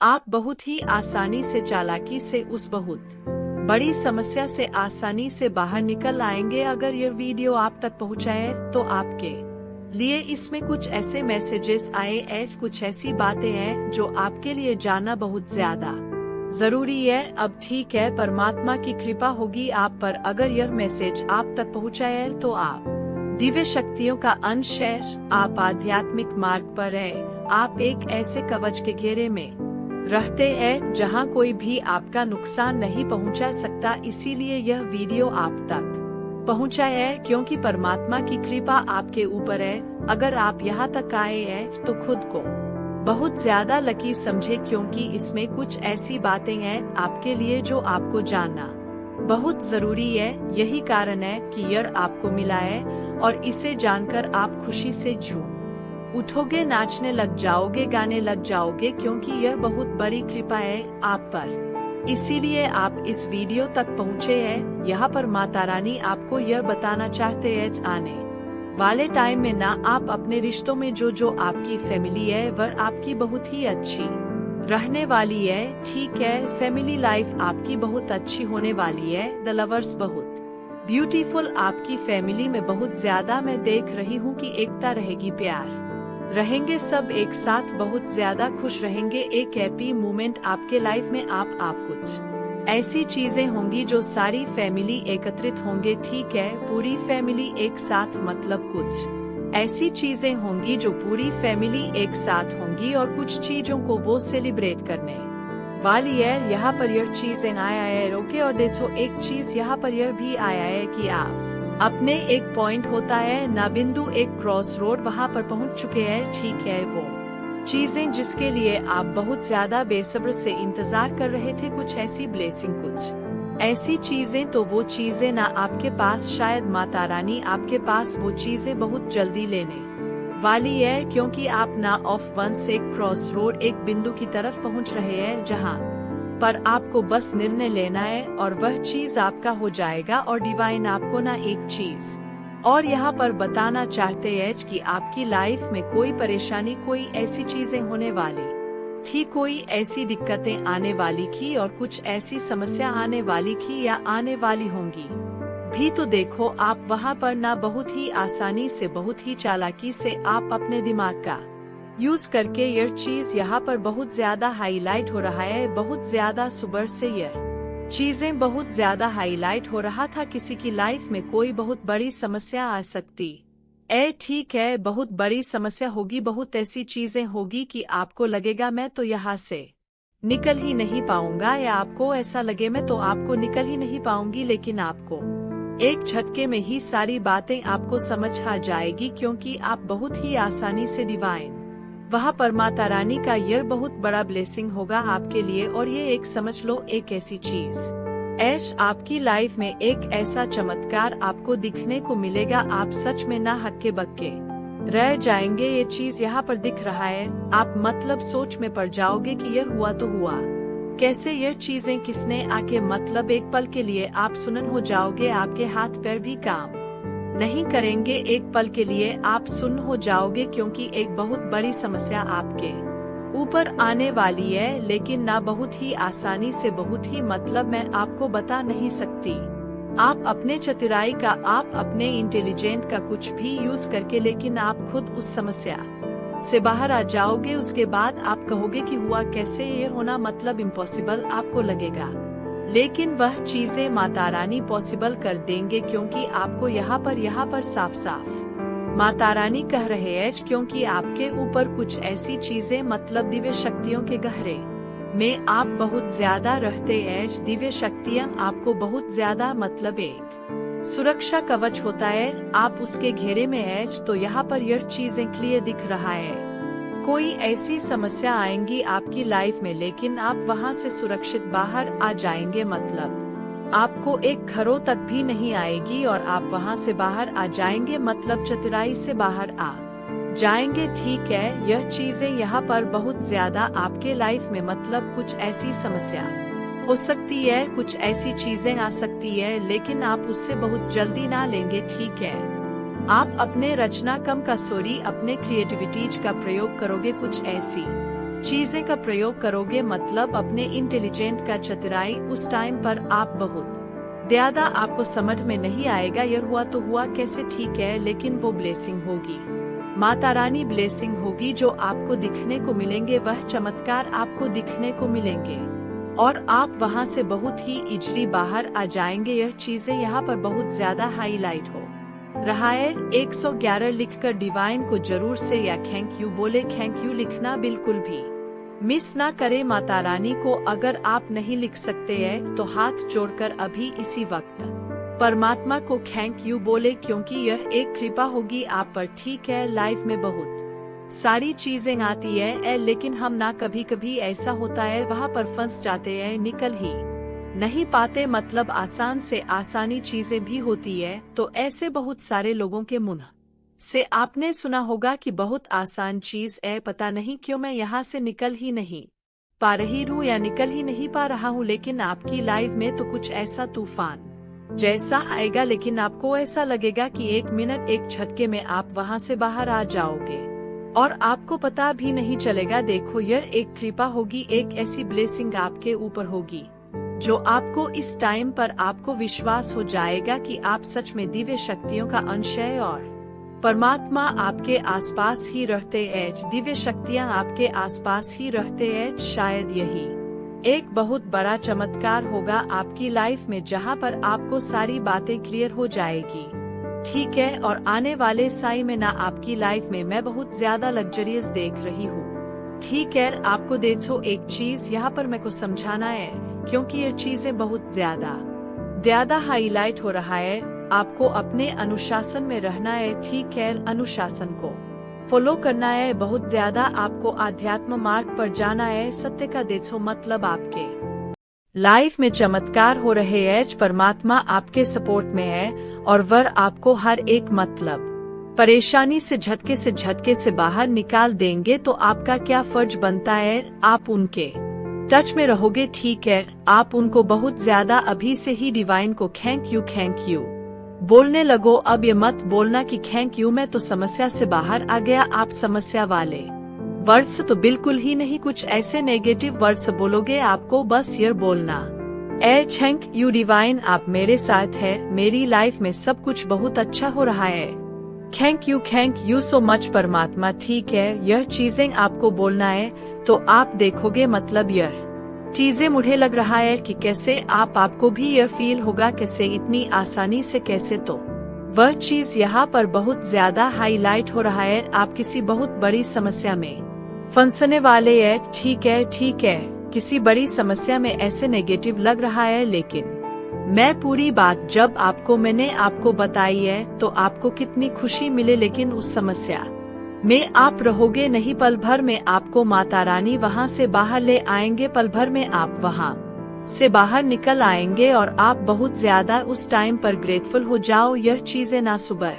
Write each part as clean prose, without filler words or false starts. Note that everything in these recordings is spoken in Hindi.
आप बहुत ही आसानी से चालाकी से उस बहुत बड़ी समस्या से आसानी से बाहर निकल आएंगे। अगर यह वीडियो आप तक पहुंचाए तो आपके लिए इसमें कुछ ऐसे मैसेजेस आए हैं, कुछ ऐसी बातें हैं जो आपके लिए जानना बहुत ज्यादा जरूरी है। अब ठीक है, परमात्मा की कृपा होगी आप पर। अगर यह मैसेज आप तक पहुंचाए तो आप दिव्य शक्तियों का अंश है, आप आध्यात्मिक मार्ग पर है, आप एक ऐसे कवच के घेरे में रहते हैं जहां कोई भी आपका नुकसान नहीं पहुंचा सकता। इसीलिए यह वीडियो आप तक पहुंचा है क्योंकि परमात्मा की कृपा आपके ऊपर है। अगर आप यहाँ तक आए हैं तो खुद को बहुत ज्यादा लकी समझे, क्योंकि इसमें कुछ ऐसी बातें हैं आपके लिए जो आपको जानना बहुत जरूरी है। यही कारण है कि यह आपको मिला है और इसे जानकर आप खुशी से झूम उठोगे, नाचने लग जाओगे, गाने लग जाओगे, क्योंकि यह बहुत बड़ी कृपा है आप पर। इसीलिए आप इस वीडियो तक पहुँचे हैं। यहाँ पर माता रानी आपको यह बताना चाहते हैं आने वाले टाइम में ना आप अपने रिश्तों में जो आपकी फैमिली है वह आपकी बहुत ही अच्छी रहने वाली है। ठीक है, फैमिली लाइफ आपकी बहुत अच्छी होने वाली है। द लवर्स बहुत ब्यूटीफुल, आपकी फैमिली में बहुत ज्यादा मैं देख रही हूँ कि एकता रहेगी, प्यार रहेंगे, सब एक साथ बहुत ज्यादा खुश रहेंगे। एक हैप्पी मोमेंट आपके लाइफ में आप कुछ ऐसी चीजें होंगी जो सारी फैमिली एकत्रित होंगे। ठीक है, पूरी फैमिली एक साथ, मतलब कुछ ऐसी चीजें होंगी जो पूरी फैमिली एक साथ होंगी और कुछ चीजों को वो सेलिब्रेट करने वाली है। यहाँ पर यह चीजें आया है रोके, और देखो एक चीज यहाँ पर यह भी आया है कि आप अपने एक पॉइंट होता है ना बिंदु, एक क्रॉस रोड, वहाँ पर पहुँच चुके हैं। ठीक है, वो चीजें जिसके लिए आप बहुत ज्यादा बेसब्र से इंतजार कर रहे थे, कुछ ऐसी ब्लेसिंग, कुछ ऐसी चीजें, तो वो चीजें ना आपके पास, शायद माता रानी आपके पास वो चीजें बहुत जल्दी लेने वाली है, क्योंकि आप ना ऑफ वन से क्रॉस रोड एक बिंदु की तरफ पहुंच रहे हैं जहां पर आपको बस निर्णय लेना है और वह चीज आपका हो जाएगा। और डिवाइन आपको ना एक चीज और यहाँ पर बताना चाहते हैं कि आपकी लाइफ में कोई परेशानी, कोई ऐसी चीजें होने वाली थी, कोई ऐसी दिक्कतें आने वाली थी और कुछ ऐसी समस्या आने वाली थी या आने वाली होंगी भी। तो देखो आप वहाँ पर ना बहुत ही आसानी से, बहुत ही चालाकी से आप अपने दिमाग का यूज करके यह चीज यहाँ पर बहुत ज्यादा हाईलाइट हो रहा है, बहुत ज्यादा सुबह से यह चीजें बहुत ज्यादा हाईलाइट हो रहा था। किसी की लाइफ में कोई बहुत बड़ी समस्या आ सकती है। ठीक है, बहुत बड़ी समस्या होगी, बहुत ऐसी चीजें होगी कि आपको लगेगा मैं तो यहाँ से निकल ही नहीं पाऊंगा, या आपको ऐसा लगे मैं तो आपको निकल ही नहीं पाऊंगी। लेकिन आपको एक झटके में ही सारी बातें आपको समझ आ जाएगी, क्योंकि आप बहुत ही आसानी से डिवाइन वहाँ पर माता रानी का यह बहुत बड़ा ब्लेसिंग होगा आपके लिए। और ये एक समझ लो एक ऐसी चीज ऐश आपकी लाइफ में, एक ऐसा चमत्कार आपको दिखने को मिलेगा, आप सच में ना हक्के बक्के रह जाएंगे। ये चीज यहाँ पर दिख रहा है, आप मतलब सोच में पड़ जाओगे कि यह हुआ तो हुआ कैसे, यह चीजें किसने आके, मतलब एक पल के लिए आप सुन्न हो जाओगे, आपके हाथ पैर भी काम नहीं करेंगे। एक पल के लिए आप सुन्न हो जाओगे, क्योंकि एक बहुत बड़ी समस्या आपके ऊपर आने वाली है, लेकिन ना बहुत ही आसानी से, बहुत ही, मतलब मैं आपको बता नहीं सकती। आप अपने चतुराई का, आप अपने इंटेलिजेंट का कुछ भी यूज करके, लेकिन आप खुद उस समस्या से बाहर आ जाओगे। उसके बाद आप कहोगे कि हुआ कैसे, ये होना मतलब इम्पॉसिबल आपको लगेगा, लेकिन वह चीजें माता रानी पॉसिबल कर देंगे, क्योंकि आपको यहाँ पर साफ साफ माता रानी कह रहे हैं, क्योंकि आपके ऊपर कुछ ऐसी चीजें, मतलब दिव्य शक्तियों के गहरे में आप बहुत ज्यादा रहते हैं। दिव्य शक्तियाँ आपको बहुत ज्यादा, मतलब एक सुरक्षा कवच होता है, आप उसके घेरे में है। तो यहाँ पर यह चीजें क्लियर दिख रहा है, कोई ऐसी समस्या आएंगी आपकी लाइफ में, लेकिन आप वहां से सुरक्षित बाहर आ जाएंगे, मतलब आपको एक खरों तक भी नहीं आएगी और आप वहां से बाहर आ जाएंगे, मतलब चतुराई से बाहर आ जाएंगे। ठीक है, यह चीजें यहाँ पर बहुत ज्यादा आपके लाइफ में, मतलब कुछ ऐसी समस्या हो सकती है, कुछ ऐसी चीजें आ सकती है, लेकिन आप उससे बहुत जल्दी ना लेंगे। ठीक है, आप अपने रचना कम का, अपने क्रिएटिविटीज का प्रयोग करोगे, कुछ ऐसी चीजें का प्रयोग करोगे, मतलब अपने इंटेलिजेंट का चतुराई, उस टाइम पर आप बहुत ज्यादा आपको समझ में नहीं आएगा यह हुआ तो हुआ कैसे, ठीक है, लेकिन वो ब्लेसिंग होगी, माता रानी ब्लेसिंग होगी जो आपको दिखने को मिलेंगे, वह चमत्कार आपको दिखने को मिलेंगे और आप वहां से बहुत ही इजली बाहर आ जाएंगे। यह चीजें यहाँ पर बहुत ज्यादा हाईलाइट हो रहा है। 111 लिखकर डिवाइन को जरूर से या थैंक यू बोले, थैंक यू लिखना बिल्कुल भी मिस ना करे माता रानी को। अगर आप नहीं लिख सकते हैं तो हाथ जोड़कर अभी इसी वक्त परमात्मा को थैंक यू बोले, क्योंकि यह एक कृपा होगी आप पर, ठीक है। लाइफ में बहुत सारी चीजें आती है लेकिन हम ना कभी कभी ऐसा होता है वहाँ पर फंस जाते हैं, निकल ही नहीं पाते, मतलब आसान से आसानी चीजें भी होती है। तो ऐसे बहुत सारे लोगों के मुंह से आपने सुना होगा कि बहुत आसान चीज है, पता नहीं क्यों मैं यहाँ से निकल ही नहीं पा रही हूँ या निकल ही नहीं पा रहा हूँ। लेकिन आपकी लाइफ में तो कुछ ऐसा तूफान जैसा आएगा, लेकिन आपको ऐसा लगेगा कि 1 मिनट 1 झटके में आप वहाँ से बाहर आ जाओगे और आपको पता भी नहीं चलेगा। देखो, यह एक कृपा होगी, एक ऐसी ब्लेसिंग आपके ऊपर होगी जो आपको इस टाइम पर आपको विश्वास हो जाएगा कि आप सच में दिव्य शक्तियों का अंश है और परमात्मा आपके आसपास ही रहते हैं, दिव्य शक्तियाँ आपके आसपास ही रहते हैं। शायद यही एक बहुत बड़ा चमत्कार होगा आपकी लाइफ में, जहाँ पर आपको सारी बातें क्लियर हो जाएगी, ठीक है। और आने वाले साल में ना आपकी लाइफ में मैं बहुत ज्यादा लग्जरियस देख रही हूँ, ठीक है। आपको देखो एक चीज यहाँ पर मेरे को समझाना है, क्योंकि ये चीजें बहुत ज्यादा हाईलाइट हो रहा है। आपको अपने अनुशासन में रहना है, ठीक है, अनुशासन को फॉलो करना है, बहुत ज्यादा आपको आध्यात्म मार्ग पर जाना है। सत्य का देखो, मतलब आपके लाइफ में चमत्कार हो रहे हैं, परमात्मा आपके सपोर्ट में है और वह आपको हर एक मतलब परेशानी से झटके से बाहर निकाल देंगे। तो आपका क्या फर्ज बनता है, आप उनके टच में रहोगे, ठीक है। आप उनको बहुत ज्यादा अभी से ही डिवाइन को थैंक यू बोलने लगो। अब ये मत बोलना कि थैंक यू मैं तो समस्या से बाहर आ गया, आप समस्या वाले वर्ड्स तो बिल्कुल ही नहीं, कुछ ऐसे नेगेटिव वर्ड्स बोलोगे। आपको बस ये बोलना ए थैंक यू डिवाइन, आप मेरे साथ है, मेरी लाइफ में सब कुछ बहुत अच्छा हो रहा है, थैंक यू सो मच परमात्मा, ठीक है। यह चीजें आपको बोलना है तो आप देखोगे, मतलब यह चीजें मुझे लग रहा है कि कैसे आपको भी यह फील होगा, कैसे इतनी आसानी से, कैसे। तो वह चीज यहाँ पर बहुत ज्यादा हाईलाइट हो रहा है, आप किसी बहुत बड़ी समस्या में फंसने वाले हैं, ठीक है। किसी बड़ी समस्या में ऐसे नेगेटिव लग रहा है, लेकिन मैं पूरी बात जब मैंने आपको बताई है तो आपको कितनी खुशी मिले, लेकिन उस समस्या में आप रहोगे नहीं, पल भर में आपको माता रानी वहाँ से बाहर ले आएंगे, पल भर में आप वहाँ से बाहर निकल आएंगे और आप बहुत ज्यादा उस टाइम पर ग्रेटफुल हो जाओ। यह चीजें ना सुबह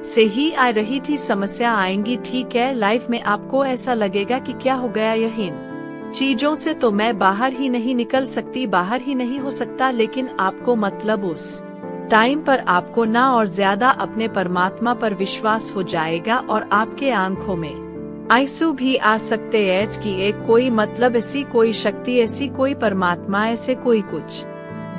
से ही आ रही थी, समस्या आएंगी, ठीक है। लाइफ में आपको ऐसा लगेगा कि क्या हो गया, यह इन चीजों से तो मैं बाहर ही नहीं निकल सकती, बाहर ही नहीं हो सकता। लेकिन आपको मतलब उस टाइम पर आपको ना और ज्यादा अपने परमात्मा पर विश्वास हो जाएगा और आपके आंखों में आंसू भी आ सकते हैं कि एक कोई मतलब ऐसी कोई शक्ति, ऐसी कोई परमात्मा, ऐसे कोई कुछ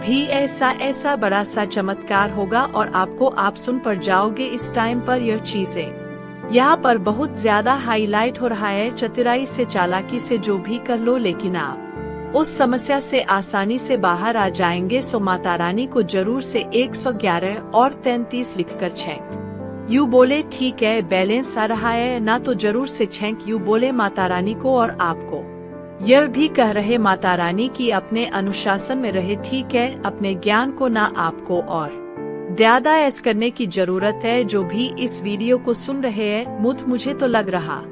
भी ऐसा बड़ा सा चमत्कार होगा और आपको आप सुन पर जाओगे इस टाइम पर। यह चीजें यहाँ पर बहुत ज्यादा हाईलाइट हो रहा है, चतुराई से चालाकी से जो भी कर लो, लेकिन आप उस समस्या से आसानी से बाहर आ जाएंगे। सो माता रानी को जरूर से 111 और 33 लिखकर थैंक यू बोले, ठीक है। बैलेंस आ रहा है ना, तो जरूर से थैंक यू बोले माता रानी को और आपको यह भी कह रहे माता रानी की अपने अनुशासन में रहे, ठीक है। अपने ज्ञान को ना आपको और ज्यादा ऐस करने की जरूरत है। जो भी इस वीडियो को सुन रहे हैं, मुझे तो लग रहा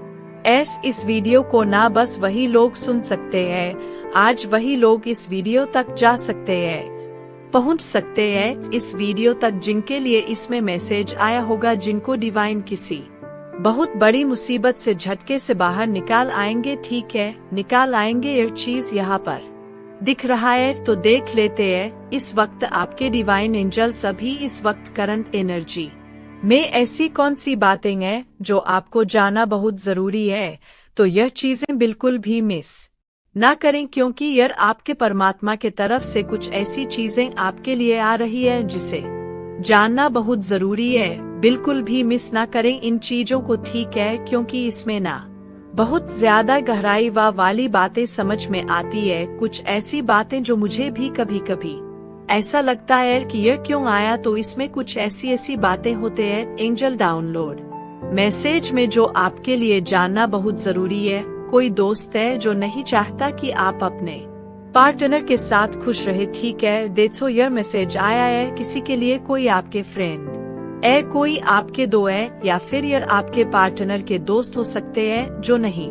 इस वीडियो को ना बस वही लोग सुन सकते हैं, आज वही लोग इस वीडियो तक जा सकते हैं, पहुंच सकते हैं इस वीडियो तक, जिनके लिए इसमें मैसेज आया होगा, जिनको डिवाइन किसी बहुत बड़ी मुसीबत से झटके से बाहर निकाल आएंगे, ठीक है, निकाल आएंगे। यह चीज यहाँ पर दिख रहा है तो देख लेते हैं। इस वक्त आपके डिवाइन एंजल सभी इस वक्त करंट एनर्जी में ऐसी कौन सी बातें हैं जो आपको जाना बहुत जरूरी है। तो यह चीजें बिल्कुल भी मिस ना करें, क्योंकि यह आपके परमात्मा के तरफ से कुछ ऐसी चीजें आपके लिए आ रही है जिसे जानना बहुत जरूरी है। बिल्कुल भी मिस ना करें इन चीजों को, ठीक है, क्योंकि इसमें ना बहुत ज्यादा गहराई वाली बातें समझ में आती है। कुछ ऐसी बातें जो मुझे भी कभी कभी ऐसा लगता है कि यह क्यों आया, तो इसमें कुछ ऐसी बातें होते हैं। एंजल डाउनलोड मैसेज में जो आपके लिए जानना बहुत जरूरी है। कोई दोस्त है जो नहीं चाहता कि आप अपने पार्टनर के साथ खुश रहे, ठीक है, देखो यह मैसेज आया है किसी के लिए। कोई आपके फ्रेंड है, कोई आपके दो है, या फिर यह आपके पार्टनर के दोस्त हो सकते हैं जो नहीं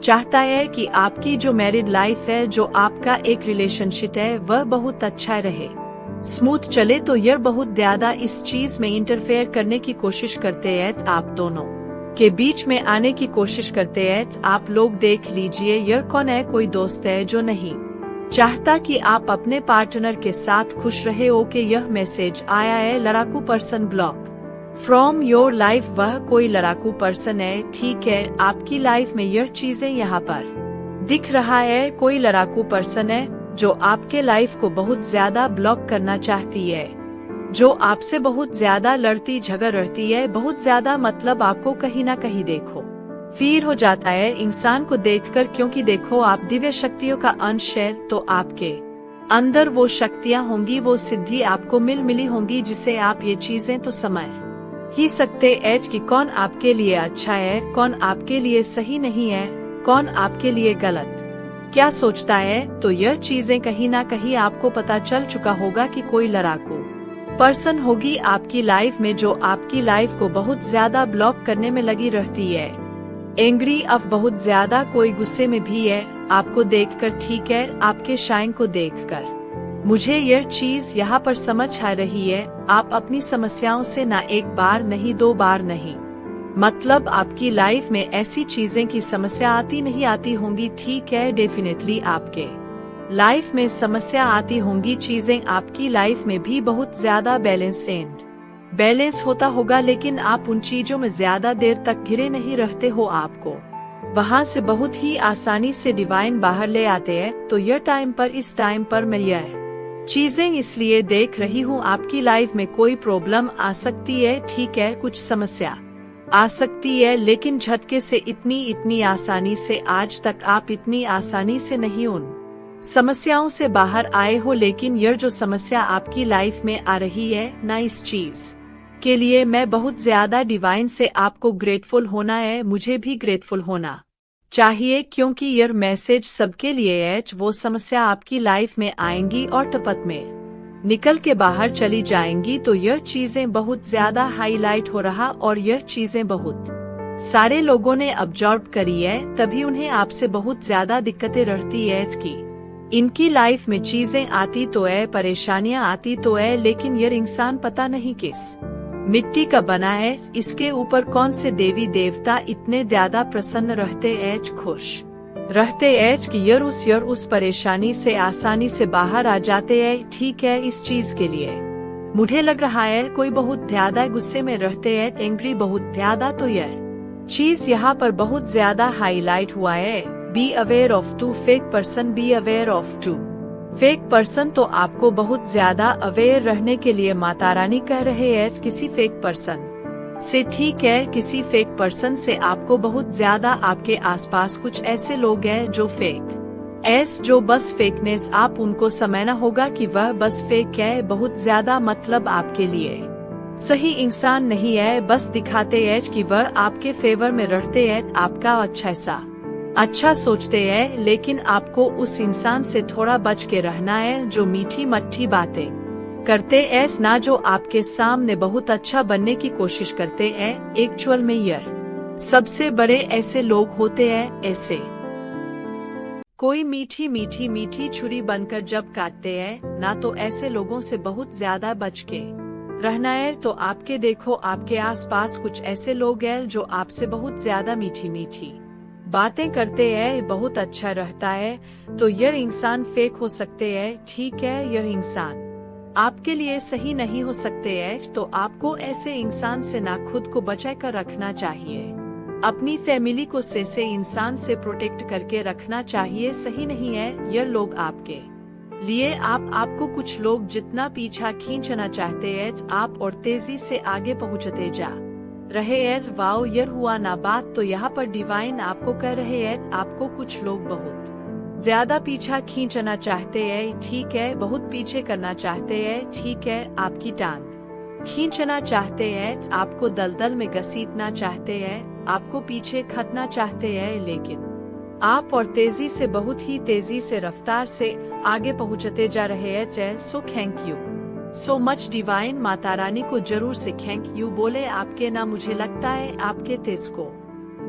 चाहता है कि आपकी जो मैरिड लाइफ है, जो आपका एक रिलेशनशिप है, वह बहुत अच्छा रहे, स्मूथ चले। तो यह बहुत ज्यादा इस चीज में इंटरफेयर करने की कोशिश करते हैं, आप दोनों के बीच में आने की कोशिश करते हैं। आप लोग देख लीजिए यह कौन है। कोई दोस्त है जो नहीं चाहता कि आप अपने पार्टनर के साथ खुश रहे हो। के यह मैसेज आया है, लड़ाकू person block from your life. वह कोई लड़ाकू पर्सन है, ठीक है, आपकी लाइफ में यह चीजें यहाँ पर दिख रहा है। कोई लड़ाकू पर्सन है जो आपके लाइफ को बहुत ज्यादा ब्लॉक करना चाहती है, जो आपसे बहुत ज्यादा लड़ती झगड़ रहती है, बहुत ज्यादा, मतलब आपको कहीं ना कहीं देखो फील हो जाता है इंसान को देखकर, क्योंकि देखो आप दिव्य शक्तियों का अंश है, तो आपके अंदर वो शक्तियाँ होंगी, वो सिद्धि आपको मिली होंगी, जिसे आप ये चीजें तो समझ ही सकते हैं कि कौन आपके लिए अच्छा है, कौन आपके लिए सही नहीं है, कौन आपके लिए गलत क्या सोचता है। तो यह चीजें कहीं ना कहीं आपको पता चल चुका होगा कि कोई लड़ाकू पर्सन होगी आपकी लाइफ में, जो आपकी लाइफ को बहुत ज्यादा ब्लॉक करने में लगी रहती है। एंग्री ऑफ बहुत ज्यादा, कोई गुस्से में भी है आपको देखकर, ठीक है, आपके शाइन को देखकर। मुझे यह चीज यहाँ पर समझ आ रही है, आप अपनी समस्याओं से ना एक बार नहीं, दो बार नहीं, मतलब आपकी लाइफ में ऐसी चीजें की समस्या आती नहीं आती होंगी, ठीक है, डेफिनेटली आपके लाइफ में समस्या आती होंगी। चीजें आपकी लाइफ में भी बहुत ज्यादा बैलेंस होता होगा, लेकिन आप उन चीजों में ज्यादा देर तक घिरे नहीं रहते हो, आपको वहाँ से बहुत ही आसानी से डिवाइन बाहर ले आते हैं। तो यह इस टाइम पर मैं यह चीजें इसलिए देख रही हूँ, आपकी लाइफ में कोई प्रॉब्लम आ सकती है, ठीक है, कुछ समस्या आ सकती है, लेकिन झटके से इतनी आसानी से आज तक आप इतनी आसानी से नहीं उन समस्याओं से बाहर आए हो। लेकिन यह जो समस्या आपकी लाइफ में आ रही है ना, इस चीज के लिए मैं बहुत ज्यादा डिवाइन से आपको ग्रेटफुल होना है, मुझे भी ग्रेटफुल होना चाहिए, क्योंकि यह मैसेज सबके लिए है। वो समस्या आपकी लाइफ में आएंगी और टपक में निकल के बाहर चली जाएंगी। तो यह चीजें बहुत ज्यादा हाईलाइट हो रहा, और यह चीजें बहुत सारे लोगों ने ऑब्जर्व करी है, तभी उन्हें आपसे बहुत ज्यादा दिक्कतें रहती है कि इनकी लाइफ में चीजें आती तो है, परेशानियां आती तो है, लेकिन यह इंसान पता नहीं किस मिट्टी का बना है, इसके ऊपर कौन से देवी देवता इतने ज्यादा प्रसन्न रहते हैं, खुश रहते हैं कि यह उस परेशानी से आसानी से बाहर आ जाते हैं, ठीक है। इस चीज के लिए मुझे लग रहा है कोई बहुत ज्यादा गुस्से में रहते हैं, एंग्री बहुत ज्यादा, तो यह चीज यहाँ पर बहुत ज्यादा हाईलाइट हुआ है। Be aware of two fake person, be aware of two fake person. तो आपको बहुत ज्यादा अवेयर रहने के लिए माता रानी कह रहे हैं किसी फेक पर्सन से, ठीक है, किसी फेक पर्सन से आपको बहुत ज्यादा, आपके आसपास कुछ ऐसे लोग हैं जो जो बस फेकनेस, आप उनको समझना होगा कि वह बस फेक है, बहुत ज्यादा, मतलब आपके लिए सही इंसान नहीं है, बस दिखाते हैं कि वह आपके फेवर में रहते हैं, आपका अच्छा सोचते हैं, लेकिन आपको उस इंसान से थोड़ा बच के रहना है जो मीठी मट्ठी बातें करते हैं ना, जो आपके सामने बहुत अच्छा बनने की कोशिश करते हैं। एक्चुअल में यह सबसे बड़े ऐसे लोग होते हैं, ऐसे कोई मीठी छुरी बनकर जब काटते हैं ना, तो ऐसे लोगों से बहुत ज्यादा बच के रहना है। तो आपके देखो आपके आसपास कुछ ऐसे लोग हैं जो आपसे बहुत ज्यादा मीठी बातें करते हैं, बहुत अच्छा रहता है। तो यह इंसान फेक हो सकते हैं, ठीक है, यह इंसान आपके लिए सही नहीं हो सकते हैं। तो आपको ऐसे इंसान से ना खुद को बचा कर रखना चाहिए। अपनी फैमिली को से इंसान से प्रोटेक्ट करके रखना चाहिए, सही नहीं है यह लोग आपके लिए। आपको कुछ लोग जितना पीछा खींचना चाहते हैं आप और तेजी से आगे पहुंचते जा रहे हैं। वाओ, यह हुआ ना बात। तो यहाँ पर डिवाइन आपको कह रहे हैं आपको कुछ लोग बहुत ज्यादा पीछा खींचना चाहते हैं, ठीक है, बहुत पीछे करना चाहते हैं, ठीक है, आपकी टांग खींचना चाहते हैं, आपको दलदल में घसीटना चाहते हैं, आपको पीछे खटना चाहते हैं, लेकिन आप और तेजी से बहुत ही तेजी से रफ्तार से आगे पहुंचते जा रहे हैं। So thank you so much divine. Mata Rani को जरूर से थैंक यू बोले आपके ना। मुझे लगता है आपके तेज को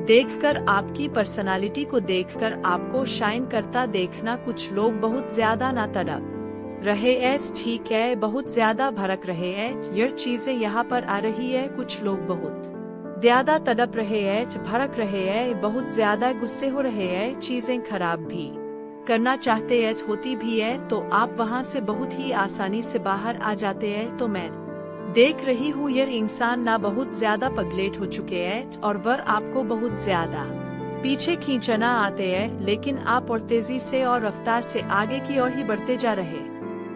देखकर, आपकी पर्सनालिटी को देखकर आपको शाइन करता देखना कुछ लोग बहुत ज्यादा ना तड़प रहे हैं, ठीक है, बहुत ज्यादा भड़क रहे हैं। यह चीजें यहाँ पर आ रही है, कुछ लोग बहुत ज्यादा तड़प रहे हैं, भड़क रहे हैं, बहुत ज्यादा गुस्से हो रहे हैं, चीजें खराब भी करना चाहते हैं, होती भी है, तो आप वहाँ से बहुत ही आसानी से बाहर आ जाते हैं। तो मैं देख रही हूँ यह इंसान ना बहुत ज्यादा पगलेट हो चुके हैं और वह आपको बहुत ज्यादा पीछे खींचना आते हैं, लेकिन आप और तेजी से और रफ्तार से आगे की ओर ही बढ़ते जा रहे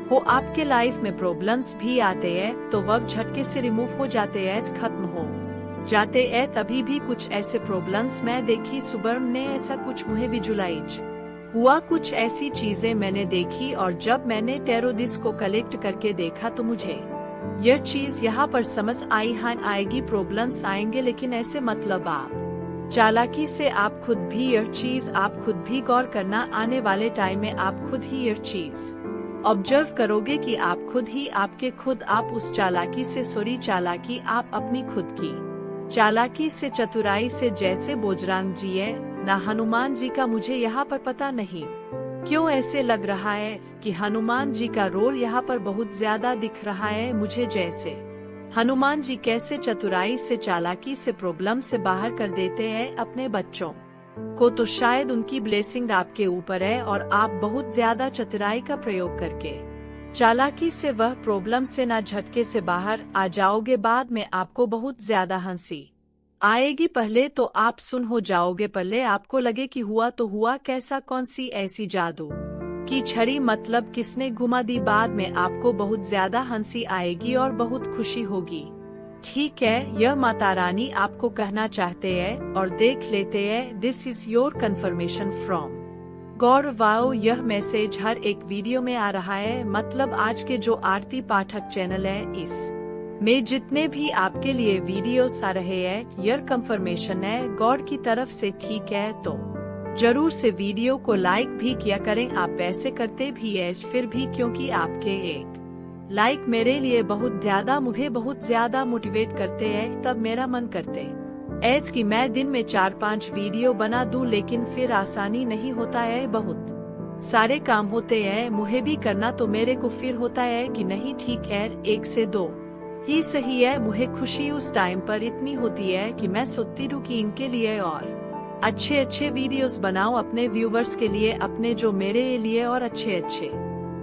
हो। आपके लाइफ में प्रॉब्लम्स भी आते हैं तो वह झटके से रिमूव हो जाते हैं, खत्म हो जाते हैं। तभी भी कुछ ऐसे प्रॉब्लम्स मैं देखी, सुबह ने ऐसा कुछ मुझे विजुलाइज हुआ, कुछ ऐसी चीजें मैंने देखी और जब मैंने टैरो डिस्क को कलेक्ट करके देखा तो मुझे यह चीज यहाँ पर समझ आई, हाँ आएगी, प्रॉब्लम्स आएंगे, लेकिन ऐसे मतलब आप चालाकी से आप खुद भी यह चीज आप खुद भी गौर करना, आने वाले टाइम में आप खुद ही यह चीज ऑब्जर्व करोगे कि आप खुद ही आप उस चालाकी से चालाकी आप अपनी खुद की चालाकी से चतुराई से, जैसे बोजरांग जी है ना हनुमान जी का। मुझे यहाँ पर पता नहीं क्यों ऐसे लग रहा है कि हनुमान जी का रोल यहाँ पर बहुत ज्यादा दिख रहा है मुझे, जैसे हनुमान जी कैसे चतुराई से चालाकी से प्रॉब्लम से बाहर कर देते हैं अपने बच्चों को। तो शायद उनकी ब्लेसिंग आपके ऊपर है और आप बहुत ज्यादा चतुराई का प्रयोग करके चालाकी से वह प्रॉब्लम से ना झटके से बाहर आ जाओगे। बाद में आपको बहुत ज्यादा हंसी आएगी, पहले तो आप सुन हो जाओगे, पहले आपको लगे कि हुआ तो हुआ कैसा, कौन सी ऐसी जादू की छड़ी, मतलब किसने घुमा दी। बाद में आपको बहुत ज्यादा हंसी आएगी और बहुत खुशी होगी, ठीक है। यह माता रानी आपको कहना चाहते हैं और देख लेते हैं। This is your conformation from God. Wow, यह मैसेज हर एक वीडियो में आ रहा है, मतलब आज के जो आरती पाठक चैनल है इस में जितने भी आपके लिए वीडियोस आ रहे हैं, यह कंफर्मेशन है गॉड की तरफ से, ठीक है। तो जरूर से वीडियो को लाइक भी किया करें, आप वैसे करते भी है फिर भी, क्योंकि आपके एक लाइक मेरे लिए मुझे बहुत ज्यादा मोटिवेट करते हैं। तब मेरा मन करते ऐज कि मैं दिन में 4-5 वीडियो बना दूं, लेकिन फिर आसानी नहीं होता है, बहुत सारे काम होते हैं, मुझे भी करना, तो मेरे को फिर होता है कि नहीं ठीक है 1 से 2 ही सही है। मुझे खुशी उस टाइम पर इतनी होती है कि मैं सोचती हूँ कि इनके लिए और अच्छे वीडियोस बनाऊं, अपने व्यूवर्स के लिए, अपने जो मेरे लिए और अच्छे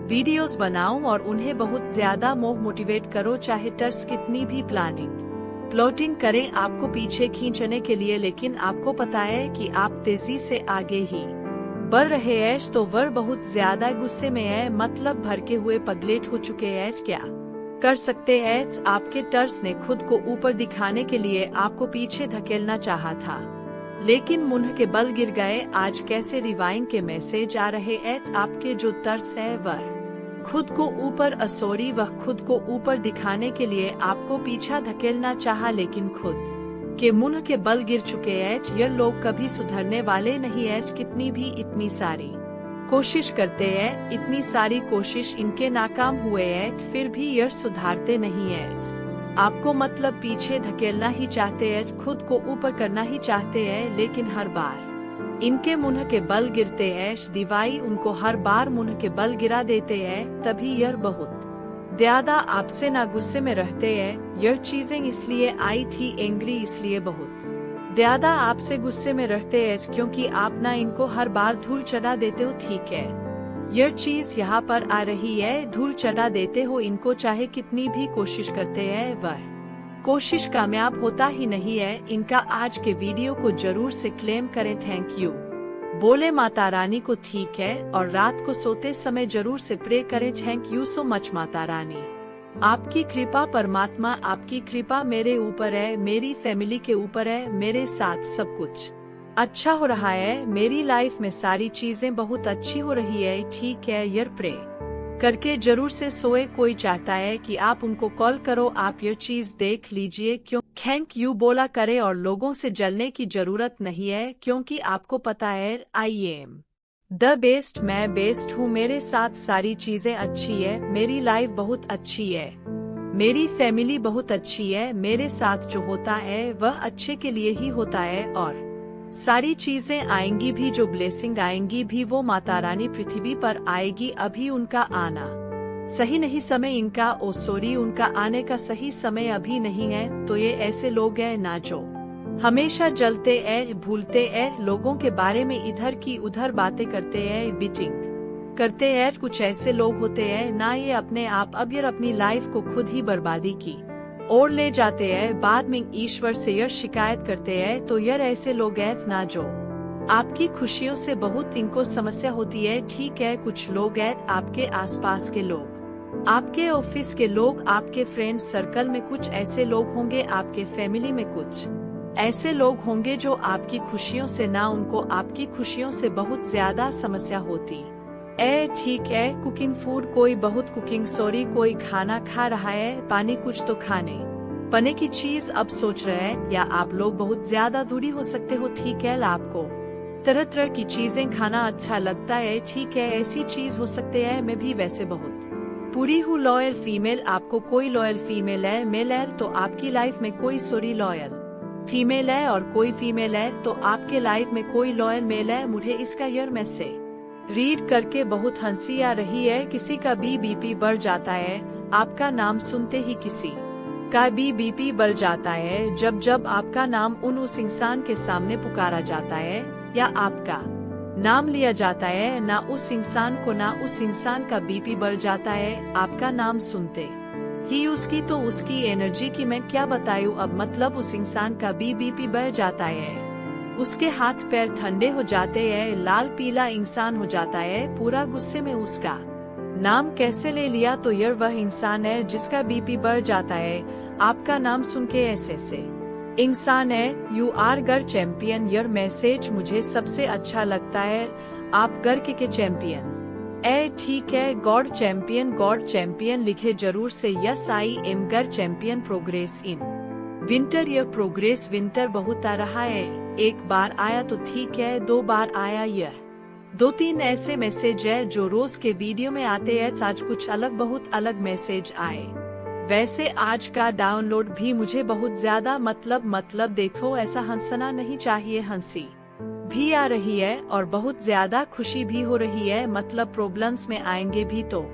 वीडियोस बनाऊं और उन्हें बहुत ज्यादा मोटिवेट करो, चाहे टर्स कितनी भी प्लॉटिंग करें आपको पीछे खींचने के लिए, लेकिन आपको पता है कि आप तेजी से आगे ही बढ़ रहे हैं। तो वह बहुत ज्यादा गुस्से में है, मतलब भड़के हुए पगलेट हो चुके हैं। क्या कर सकते हैं, आपके टर्स ने खुद को ऊपर दिखाने के लिए आपको पीछे धकेलना चाहा था, लेकिन मुंह के बल गिर गए। आज कैसे रिवाइंग के मैसेज आ रहे हैं, आपके जो टर्स है वह खुद को ऊपर वह खुद को ऊपर दिखाने के लिए आपको पीछा धकेलना चाहा, लेकिन खुद के मुंह के बल गिर चुके हैं। यह लोग कभी सुधरने वाले नहीं है, कितनी भी इतनी सारी कोशिश करते हैं, इतनी सारी कोशिश इनके नाकाम हुए हैं, फिर भी यह सुधारते नहीं है। आपको मतलब पीछे धकेलना ही चाहते हैं, खुद को ऊपर करना ही चाहते हैं, लेकिन हर बार इनके मुंह के बल गिरते हैं। दिवाई उनको हर बार मुंह के बल गिरा देते हैं, तभी यह बहुत ज्यादा आपसे ना गुस्से में रहते हैं। यह चीजें इसलिए आई थी, एंग्री इसलिए बहुत ज्यादा आपसे गुस्से में रहते हैं, क्योंकि आप ना इनको हर बार धूल चढ़ा देते हो, ठीक है। यह चीज यहाँ पर आ रही है, धूल चढ़ा देते हो इनको, चाहे कितनी भी कोशिश करते हैं वह कोशिश कामयाब होता ही नहीं है इनका। आज के वीडियो को जरूर से क्लेम करें। थैंक यू बोले माता रानी को, ठीक है, और रात को सोते समय जरूर से प्रे करें। Thank you so much Mata Rani. आपकी कृपा परमात्मा, आपकी कृपा मेरे ऊपर है, मेरी फैमिली के ऊपर है, मेरे साथ सब कुछ अच्छा हो रहा है, मेरी लाइफ में सारी चीजें बहुत अच्छी हो रही है। ठीक है, यर प्रे करके जरूर से सोए। कोई चाहता है कि आप उनको कॉल करो, आप ये चीज देख लीजिए। क्यों थैंक यू बोला करे और लोगों से जलने की जरूरत नहीं है, क्योंकि आपको पता है आई एम द बेस्ट, मैं बेस्ट हूँ, मेरे साथ सारी चीजें अच्छी है, मेरी लाइफ बहुत अच्छी है, मेरी फैमिली बहुत अच्छी है, मेरे साथ जो होता है वह अच्छे के लिए ही होता है, और सारी चीजें आएंगी भी, जो ब्लेसिंग आएंगी भी वो माता रानी पृथ्वी पर आएगी। अभी उनका आना सही नहीं समय इनका, ओ सॉरी, उनका आने का सही समय अभी नहीं है। तो ये ऐसे लोग हैं ना जो हमेशा जलते हैं, भूलते हैं, लोगों के बारे में इधर की उधर बातें करते हैं, बीटिंग करते हैं। कुछ ऐसे लोग होते हैं ना, ये अपने आप अब ये अपनी लाइफ को खुद ही बर्बादी की और ले जाते हैं, बाद में ईश्वर से यह शिकायत करते हैं। तो यह ऐसे लोग हैं ना जो आपकी खुशियों से बहुत इनको समस्या होती है। ठीक है, कुछ लोग हैं आपके आसपास के लोग, आपके ऑफिस के लोग, आपके फ्रेंड सर्कल में कुछ ऐसे लोग होंगे, आपके फैमिली में कुछ ऐसे लोग होंगे जो आपकी खुशियों से ना, उनको आपकी खुशियों से बहुत ज्यादा समस्या होती ठीक है। कुकिंग फूड, कोई बहुत कुकिंग, सॉरी, कोई खाना खा रहा है, पानी कुछ तो खाने पने की चीज अब सोच रहे हैं, या आप लोग बहुत ज्यादा दूरी हो सकते हो। ठीक है, आपको तरह तरह की चीजें खाना अच्छा लगता है। ठीक है, ऐसी चीज हो सकते है। मैं भी वैसे बहुत पूरी हूँ लॉयल फीमेल, आपको कोई लॉयल फीमेल है, मेल है तो आपकी लाइफ में कोई सॉरी लॉयल फीमेल है, और कोई फीमेल है तो आपके लाइफ में कोई लॉयल मेल है। मुझे इसका ईयर में से रीड करके बहुत हंसी आ रही है। किसी का भी बीपी बढ़ जाता है, आपका नाम सुनते ही किसी का भी बीपी बढ़ जाता है। जब जब आपका नाम उस इंसान के सामने पुकारा जाता है या आपका नाम लिया जाता है, ना उस इंसान को ना उस इंसान का बीपी बढ़ जाता है। आपका नाम सुनते ही उसकी तो उसकी एनर्जी की मैं क्या बताऊं अब, मतलब उस इंसान का भी बीपी बढ़ जाता है, उसके हाथ पैर ठंडे हो जाते हैं, लाल पीला इंसान हो जाता है, पूरा गुस्से में उसका नाम कैसे ले लिया। तो यह वह इंसान है जिसका बीपी बढ़ जाता है आपका नाम सुन के। ऐसे से इंसान है। यू आर गर चैंपियन, योर मैसेज मुझे सबसे अच्छा लगता है, आप गर के चैंपियन ठीक है। गॉड चैंपियन लिखे जरूर से। यस आई एम गर चैंपियन, प्रोग्रेस इन विंटर, यह प्रोग्रेस विंटर बहुत आ रहा है। एक बार आया तो ठीक है, 2 बार आया, यह 2-3 ऐसे मैसेज है जो रोज के वीडियो में आते हैं। आज कुछ अलग, बहुत अलग मैसेज आए। वैसे आज का डाउनलोड भी मुझे बहुत ज्यादा मतलब देखो, ऐसा हंसना नहीं चाहिए, हंसी भी आ रही है और बहुत ज्यादा खुशी भी हो रही है। मतलब प्रॉब्लम्स में आएंगे भी तो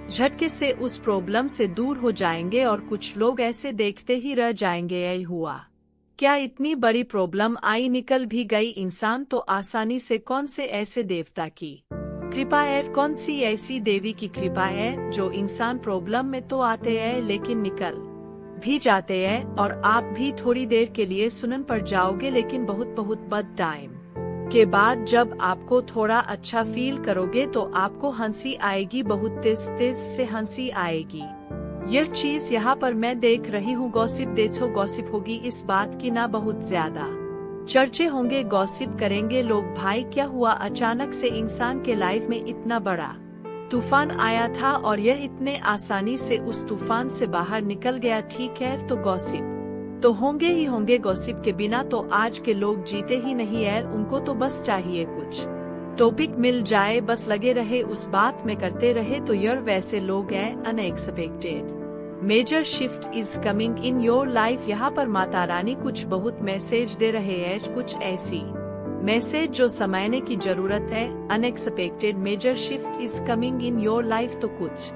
झटके से उस प्रॉब्लम से दूर हो जाएंगे, और कुछ लोग ऐसे देखते ही रह जाएंगे, यही हुआ क्या, इतनी बड़ी प्रॉब्लम आई, निकल भी गई इंसान तो आसानी से। कौन से ऐसे देवता की कृपा है, कौन सी ऐसी देवी की कृपा है जो इंसान प्रॉब्लम में तो आते हैं लेकिन निकल भी जाते हैं, और आप भी थोड़ी देर के लिए सुनन पड़ जाओगे, लेकिन बहुत बद टाइम के बाद जब आपको थोड़ा अच्छा फील करोगे तो आपको हंसी आएगी, बहुत तेज से हंसी आएगी। यह चीज यहाँ पर मैं देख रही हूँ। गॉसिप देखो, गॉसिप होगी इस बात की ना, बहुत ज्यादा चर्चे होंगे, गॉसिप करेंगे लोग। भाई क्या हुआ, अचानक से इंसान के लाइफ में इतना बड़ा तूफान आया था और यह इतने आसानी से उस तूफान से बाहर निकल गया। ठीक है, तो गॉसिप तो होंगे ही होंगे, गॉसिप के बिना तो आज के लोग जीते ही नहीं है। उनको तो बस चाहिए कुछ टॉपिक मिल जाए, बस लगे रहे उस बात में, करते रहे। तो यह वैसे लोग हैं। Unexpected major shift is coming in your life, यहाँ पर माता रानी कुछ बहुत मैसेज दे रहे हैं, कुछ ऐसी मैसेज जो समझने की जरूरत है। Unexpected major shift is coming in your life, तो कुछ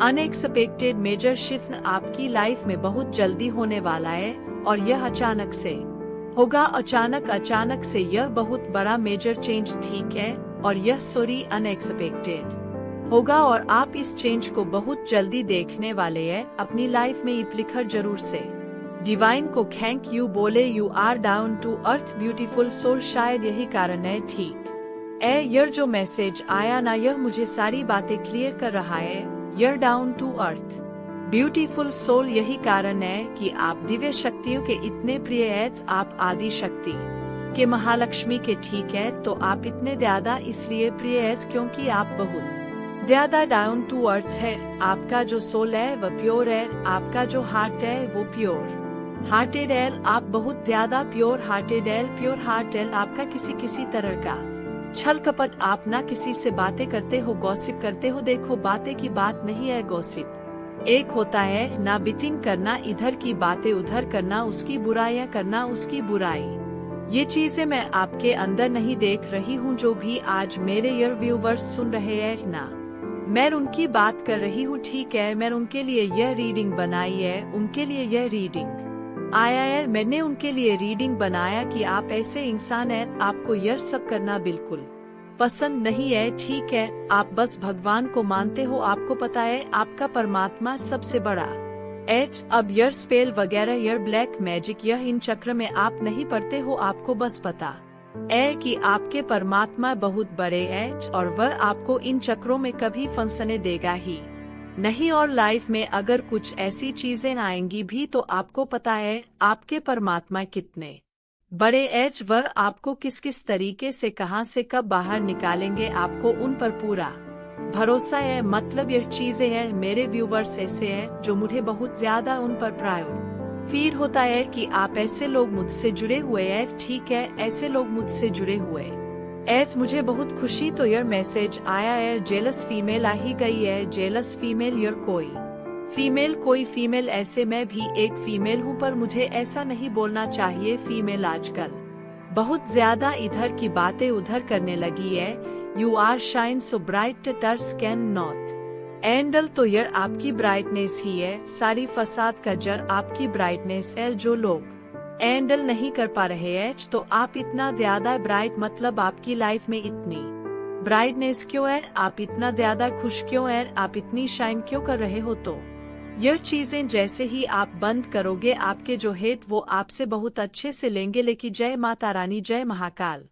अनएक्सपेक्टेड मेजर शिफ्ट आपकी लाइफ में बहुत जल्दी होने वाला है, और यह अचानक से होगा। अचानक से यह बहुत बड़ा मेजर चेंज, ठीक है, और यह सॉरी अनएक्सपेक्टेड होगा, और आप इस चेंज को बहुत जल्दी देखने वाले हैं अपनी लाइफ में। लिखकर जरूर से डिवाइन को थैंक यू बोले, you are down to earth beautiful soul. शायद यही कारण है, ठीक यार जो मैसेज आया ना, यह मुझे सारी बातें क्लियर कर रहा है। You down to earth beautiful soul, यही कारण है कि आप दिव्य शक्तियों के इतने प्रिय हैं। आप आदि शक्ति के महालक्ष्मी के, ठीक है, तो आप इतने ज्यादा इसलिए प्रिय हैं क्योंकि आप बहुत ज्यादा डाउन टू अर्थ है। आपका जो सोल है वह प्योर है, आपका जो हार्ट है वो प्योर हार्टेड है, आप बहुत ज्यादा प्योर हार्टेड है। प्योर हार्ट है आपका, किसी तरह का छल कपट आप ना किसी से बातें करते हो, गॉसिप करते हो। देखो बातें की बात नहीं है, गॉसिप एक होता है ना बिटिंग करना, इधर की बातें उधर करना, उसकी बुराइयां करना, उसकी बुराई। ये चीजें मैं आपके अंदर नहीं देख रही हूँ। जो भी आज मेरे ईयर व्यूवर्स सुन रहे हैं ना, मैं उनकी बात कर रही हूँ, ठीक है। मैं उनके लिए यह रीडिंग बनाई है, उनके लिए यह रीडिंग आया है। मैंने उनके लिए रीडिंग बनाया कि आप ऐसे इंसान हैं, आपको यह सब करना बिल्कुल पसंद नहीं है, ठीक है। आप बस भगवान को मानते हो, आपको पता है आपका परमात्मा सबसे बड़ा एच। अब यह स्पेल वगैरह, यह ब्लैक मैजिक, यह इन चक्र में आप नहीं पढ़ते हो। आपको बस पता है कि आपके परमात्मा बहुत बड़े हैं और वह आपको इन चक्रों में कभी फंसने देगा ही नहीं। और लाइफ में अगर कुछ ऐसी चीजें आएंगी भी तो आपको पता है आपके परमात्मा कितने बड़े एच, वह आपको किस किस तरीके से कहां से कब बाहर निकालेंगे, आपको उन पर पूरा भरोसा है। मतलब यह चीजें हैं, मेरे व्यूवर्स ऐसे हैं जो मुझे बहुत ज्यादा उन पर प्राउड फील होता है कि आप ऐसे लोग मुझसे जुड़े हुए हैं, ठीक है। ऐसे लोग मुझसे जुड़े हुए एच, मुझे बहुत खुशी। तो यह मैसेज आया है, जेलस फीमेल आ ही गई है। जेलस फीमेल, यह कोई फीमेल, ऐसे मैं भी एक फीमेल हूँ, पर मुझे ऐसा नहीं बोलना चाहिए। फीमेल आजकल बहुत ज्यादा इधर की बातें उधर करने लगी है। You are shine so bright others can not handle, तो यह आपकी ब्राइटनेस ही है। सारी फसाद का जड़ आपकी ब्राइटनेस है। जो लोग एंडल नहीं कर पा रहे हैं, तो आप इतना ज्यादा ब्राइट, मतलब आपकी लाइफ में इतनी ब्राइटनेस क्यों है, आप इतना ज्यादा खुश क्यों है, आप इतनी शाइन क्यों कर रहे हो। तो यह चीजें जैसे ही आप बंद करोगे, आपके जो हेट वो आपसे बहुत अच्छे से लेंगे। लेकिन जय माता रानी, जय महाकाल।